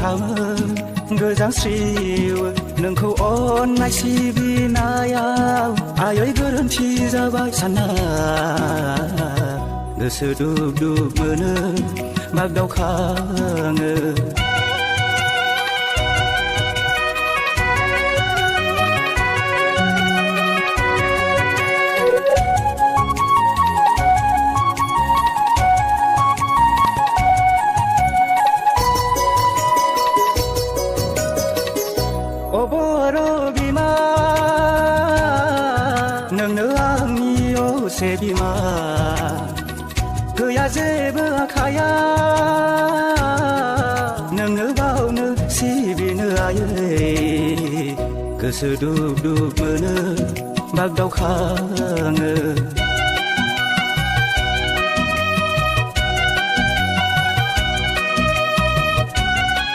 थाङो गोजांस्रिव नोंखौ अननाय सिबिनायाव आयै गोरोन्थि जाबाय सानना गोसो दुब दुब मोनो बागदावखाङो बर' बिमा नोंनो आंनि असे बिमा गैया जेबो आखाया नोंनो बावनो सिबिनो आयै गोसो दुब दुब मोनो बागदावखाङो